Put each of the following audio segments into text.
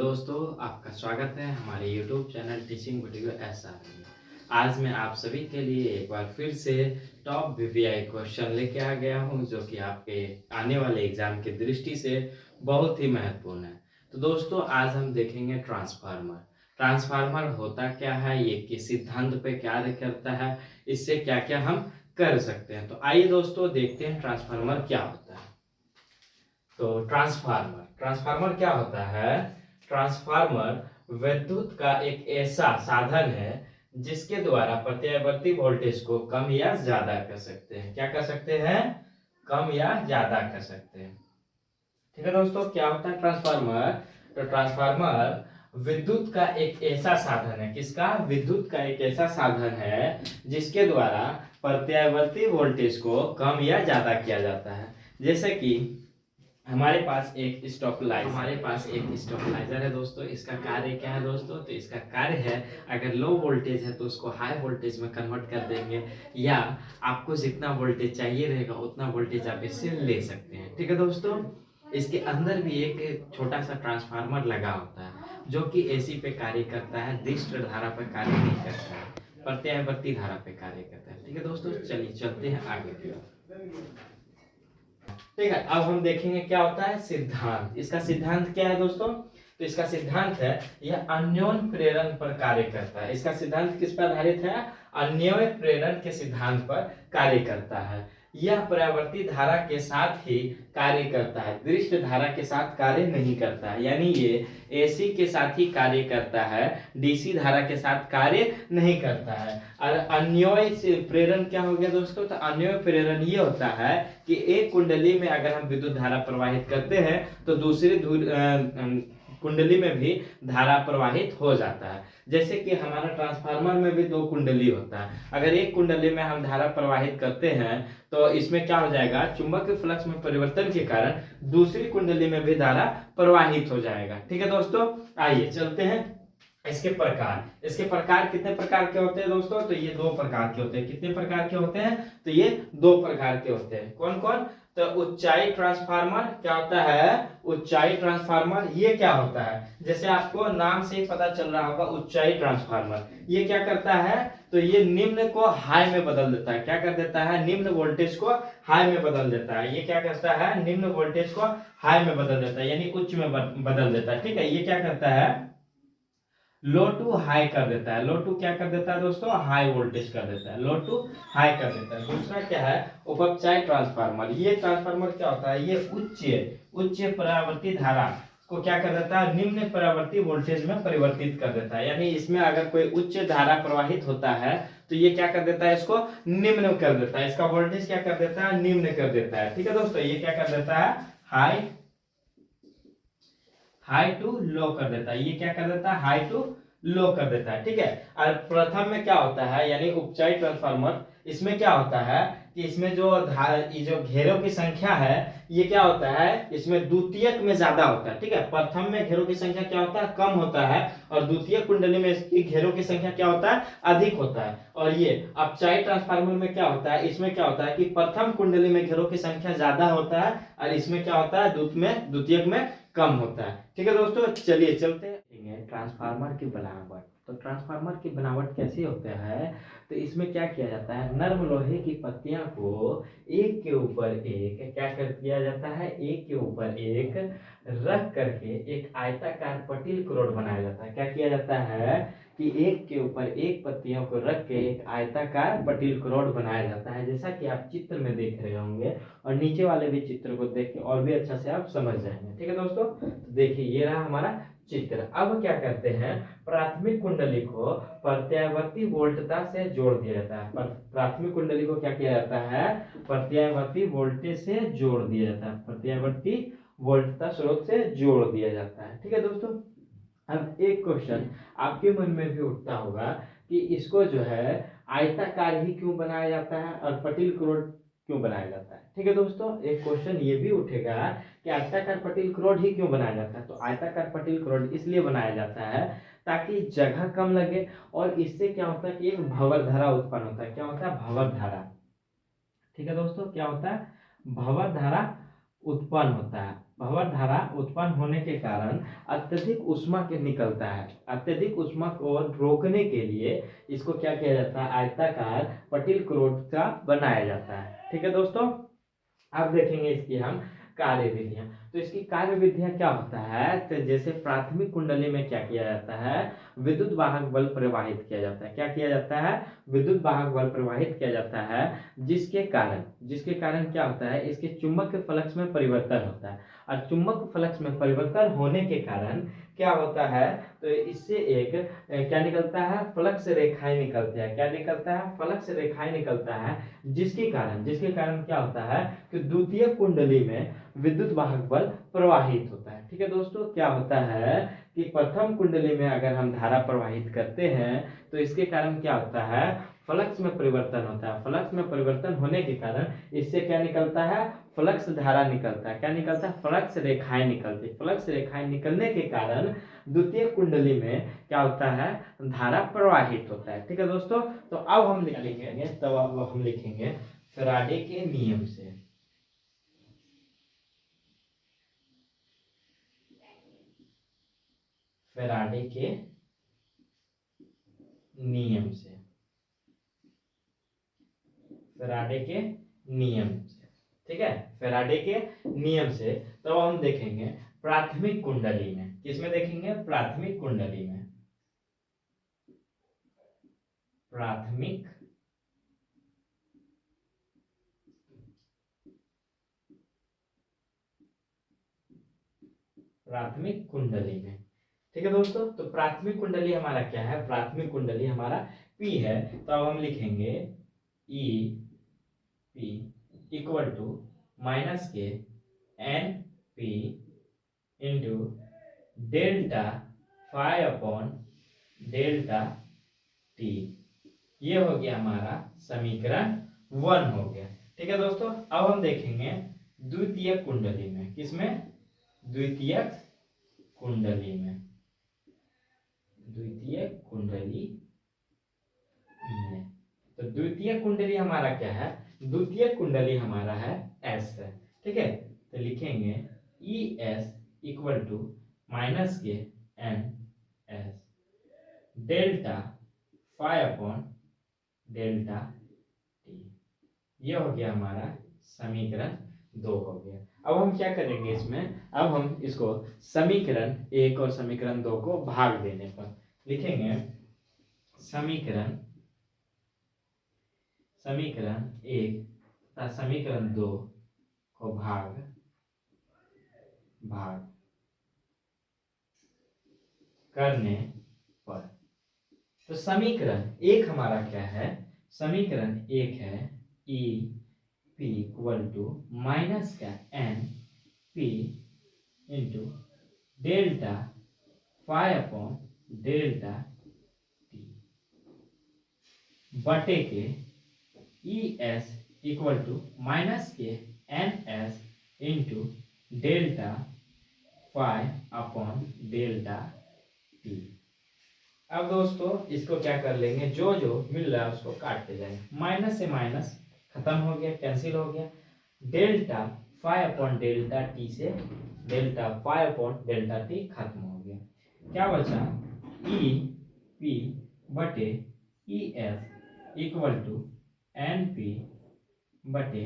दोस्तों, आपका स्वागत है हमारे YouTube channel teaching video SR में। आज मैं आप सभी के लिए एक बार फिर से टॉप VVI क्वेश्चन लेके आ गया हूं, जो कि आपके आने वाले एग्जाम की दृष्टि से बहुत ही महत्वपूर्ण है। तो दोस्तों, आज हम देखेंगे ट्रांसफार्मर। ट्रांसफार्मर होता क्या है, ये किस सिद्धांत पे कार्य करता है, इससे क्या क्या हम कर सकते हैं। तो आइए दोस्तों देखते हैं ट्रांसफार्मर क्या होता है। तो ट्रांसफार्मर क्या होता है। ट्रांसफार्मर विद्युत का एक ऐसा साधन है जिसके द्वारा प्रत्यावर्ती वोल्टेज को कम या ज्यादा कर सकते हैं। क्या कर सकते हैं? कम या ज्यादा कर सकते हैं। ठीक है दोस्तों, क्या होता है ट्रांसफार्मर? तो ट्रांसफार्मर विद्युत का एक ऐसा साधन है। किसका? विद्युत का एक ऐसा साधन है जिसके द्वारा प्रत्यावर्ती वोल्टेज को कम या ज्यादा किया जाता है। जैसे कि हमारे पास एक स्टेबलाइजर है दोस्तों। इसका कार्य क्या है दोस्तों? तो इसका कार्य है, अगर लो वोल्टेज है तो उसको हाई वोल्टेज में कन्वर्ट कर देंगे, या आपको जितना वोल्टेज चाहिए रहेगा उतना वोल्टेज आप इससे ले सकते हैं। ठीक है दोस्तों, इसके अंदर भी एक छोटा सा ट्रांसफार्मर लगा होता है जो कि AC पे कार्य करता है, दिष्ट धारा पे कार्य नहीं करता है, प्रत्यावर्ती धारा पे कार्य करता है। ठीक है दोस्तों, चलिए चलते हैं आगे की ओर। ठीक है, अब हम देखेंगे क्या होता है सिद्धांत। इसका सिद्धांत क्या है दोस्तों? तो इसका सिद्धांत है, यह अन्योन्य प्रेरण पर कार्य करता है। इसका सिद्धांत किस पर आधारित है? अन्योन्य प्रेरण के सिद्धांत पर कार्य करता है। यह परावर्ती धारा के साथ ही कार्य करता है, दृष्ट धारा के साथ कार्य नहीं करता है। यानी ये AC के साथ ही कार्य करता है, DC धारा के साथ कार्य नहीं करता है। और अन्योन्य प्रेरण क्या हो गया दोस्तों? तो अन्योन्य प्रेरण ये होता है कि एक कुंडली में अगर हम विद्युत धारा प्रवाहित करते हैं तो दूसरी कुंडली में भी धारा प्रवाहित हो जाता है। जैसे कि हमारा ट्रांसफार्मर में भी दो कुंडली होता है। अगर एक कुंडली में हम धारा प्रवाहित करते हैं तो इसमें क्या हो जाएगा, चुंबकीय फ्लक्स में परिवर्तन के कारण दूसरी कुंडली में भी धारा प्रवाहित हो जाएगा। ठीक है दोस्तों, आइए चलते हैं इसके प्रकार कितने प्रकार के होते हैं दोस्तों? तो ये दो प्रकार के होते हैं। कितने प्रकार के होते हैं? तो ये दो प्रकार के होते हैं। कौन कौन? तो ऊंचाई ट्रांसफार्मर क्या होता है? ऊंचाई ट्रांसफार्मर ये क्या होता है? जैसे आपको नाम से ही पता चल रहा होगा, ऊंचाई ट्रांसफार्मर ये क्या करता है? तो ये निम्न को हाई में बदल देता है। क्या कर देता है? निम्न वोल्टेज को हाई में बदल देता है। ये क्या करता है? निम्न वोल्टेज को हाई में बदल देता है, यानी उच्च में बदल देता है। ठीक है, ये क्या करता है? लो टू हाई कर देता है। लो टू क्या कर देता है दोस्तों? हाई वोल्टेज कर देता है, लो टू हाई कर देता है। दूसरा क्या है? उपचाई ट्रांसफार्मर। ये ट्रांसफार्मर क्या होता है? ये उच्च परावर्ती धारा को क्या कर देता है? निम्न परावर्ती वोल्टेज में परिवर्तित कर देता है। यानी इसमें अगर कोई उच्च धारा प्रवाहित होता है तो ये क्या कर देता है? इसको निम्न कर देता है, इसका वोल्टेज क्या कर देता है? निम्न कर देता है। ठीक है दोस्तों, ये क्या कर देता है? हाई टू लो कर देता है। ये क्या कर देता है? हाई टू लो कर देता है। ठीक है, और प्रथम में क्या होता है, यानी उपचाई ट्रांसफार्मर, इसमें क्या होता है कि इसमें जो घेरों की संख्या है ये क्या होता है? इसमें द्वितीयक में ज्यादा होता है। ठीक है, प्रथम में घेरों की संख्या क्या होता है? कम होता है, और द्वितीय कुंडली में इसकी घेरों की संख्या क्या होता है? अधिक होता है। और ये अपचाई ट्रांसफार्मर में क्या होता है? इसमें क्या होता है कि प्रथम कुंडली में घेरों की संख्या ज्यादा होता है, और इसमें क्या होता है? द्वितीयक में कम होता है। ठीक है दोस्तों, चलिए चलते हैं ट्रांसफार्मर की बनावट। तो ट्रांसफार्मर की बनावट कैसे होता है? तो इसमें क्या किया जाता है? नर्म लोहे की पत्तियां को एक के ऊपर एक क्या कर दिया जाता है? एक के ऊपर एक रख करके एक आयताकार पटील क्रोड बनाया जाता है। क्या किया जाता है कि एक के ऊपर एक पत्तियों को रख के एक आयताकार पटील क्रोड बनाया जाता है, जैसा कि आप चित्र में देख रहे होंगे, और नीचे वाले भी चित्र को देख के और भी अच्छा से आप समझ जाएंगे। ठीक है दोस्तों, तो देखिए ये रहा हमारा चित्र। अब क्या करते हैं? प्राथमिक कुंडली को प्रत्यावर्ती वोल्टता से जोड़ दिया जाता है। प्राथमिक कुंडली को क्या किया जाता है? प्रत्यावर्ती वोल्टेज से जोड़ दिया जाता है, प्रत्यावर्ती वोल्टता स्रोत से जोड़ दिया जाता है। ठीक है दोस्तों, अब एक क्वेश्चन आपके मन में भी उठता होगा कि इसको जो है आयताकार ही क्यों बनाया जाता है और पटील क्रोड क्यों बनाया जाता है। ठीक है दोस्तों, एक क्वेश्चन ये भी उठेगा कि आयताकार पटील क्रोड ही क्यों बनाया जाता है। तो आयताकार पटील क्रोड इसलिए बनाया जाता है ताकि जगह कम लगे, और इससे क्या होता है कि एक भंवर धारा उत्पन्न होता है। क्या होता है? भंवर धारा। ठीक है दोस्तों, क्या होता है? भंवर धारा उत्पन्न होता है। भंवर धारा उत्पन्न होने के कारण अत्यधिक ऊष्मा के निकलता है। अत्यधिक ऊष्मा को रोकने के लिए इसको क्या किया जाता है, आयताकार पटिल क्रोट का बनाया जाता है। ठीक है दोस्तों, अब देखेंगे इसकी हम कार्य विधियां। तो इसकी कार्य विधियां क्या होता है, तो जैसे प्राथमिक कुंडली में क्या किया जाता है, विद्युत वाहक बल प्रवाहित किया जाता है। क्या किया जाता है, विद्युत वाहक बल प्रवाहित किया जाता है, जिसके कारण क्या होता है, इसके चुंबक फ्लक्स में परिवर्तन होता है। और चुंबक फ्लक्स में परिवर्तन होने के कारण क्या होता है, तो इससे एक क्या निकलता है, फ्लक्स रेखाएं निकलती है। क्या निकलता है, फ्लक्स रेखाएं निकलता है, जिसके कारण क्या होता है कि द्वितीय कुंडली में विद्युत वाहक बल प्रवाहित होता है। ठीक है दोस्तों, क्या होता है कि प्रथम कुंडली में अगर हम धारा प्रवाहित करते हैं तो इसके कारण क्या होता है, फ्लक्स में परिवर्तन होता है। फ्लक्स में परिवर्तन होने के कारण इससे क्या निकलता है, फ्लक्स धारा निकलता है। क्या निकलता है, फ्लक्स रेखाएं निकलती है। फ्लक्स रेखाएं निकलने के कारण द्वितीय कुंडली में क्या होता है, धारा प्रवाहित होता है। ठीक है दोस्तों, तो अब हम लिखेंगे, तब अब हम लिखेंगे फैराडे के नियम से। फैराडे के नियम से, फैराडे के नियम से। ठीक है, फैराडे के नियम से तो हम देखेंगे प्राथमिक कुंडली में। किसमें देखेंगे, प्राथमिक कुंडली में। प्राथमिक प्राथमिक कुंडली में। ठीक है दोस्तों, तो प्राथमिक कुंडली हमारा क्या है, प्राथमिक कुंडली हमारा पी है। तो अब हम लिखेंगे E P equal to minus K N P into delta five upon delta T. ये हो गया हमारा समीकरण 1 हो गया। ठीक है दोस्तों, अब हम देखेंगे द्वितीय कुंडली में। किसमें, द्वितीय कुंडली में। द्वितीय कुंडली में, तो द्वितीय कुंडली हमारा क्या है, द्वितीय कुंडली हमारा है एस है। ठीक है, तो लिखेंगे E S equal to minus K N S delta five upon delta T. ये हो गया हमारा समीकरण 2 हो गया। अब हम क्या करेंगे इसमें, अब हम इसको समीकरण 1 और समीकरण 2 को भाग देने पर लिखेंगे समीकरण समीकरण 1 तथा समीकरण 2 को भाग भाग करने पर। तो समीकरण 1 हमारा क्या है, समीकरण 1 है E P equal to minus का N P into delta five upon delta T बटे के E S equal to minus K N S into delta five upon delta T. अब दोस्तों इसको क्या कर लेंगे, जो जो मिल रहा है उसको काटते जाएंगे। माइनस से माइनस खत्म हो गया, कैंसिल हो गया। Delta five upon delta T से delta five upon delta T खत्म हो गया। क्या बचा, ई पी बटे E S equal to N P बटे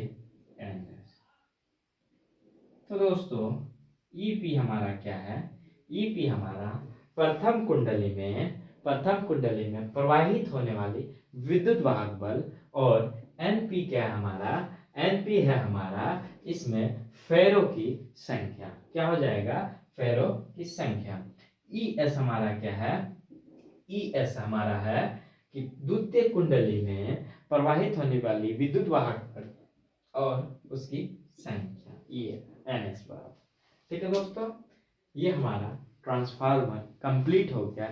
एन एस। तो दोस्तों ई पी हमारा क्या है, ई पी हमारा प्रथम कुंडली में प्रवाहित होने वाली विद्युत वाहक बल, और एनपी क्या है हमारा, एनपी है हमारा इसमें फेरो की संख्या। क्या हो जाएगा, फेरो की संख्या। ई एस हमारा क्या है, ई एस हमारा है कि द्वितीय कुंडली में प्रवाहित होने वाली विद्युत वाहक बल और उसकी संख्या ई एन एस बराबर। ठीक है दोस्तों, ये हमारा ट्रांसफार्मर कंप्लीट हो गया।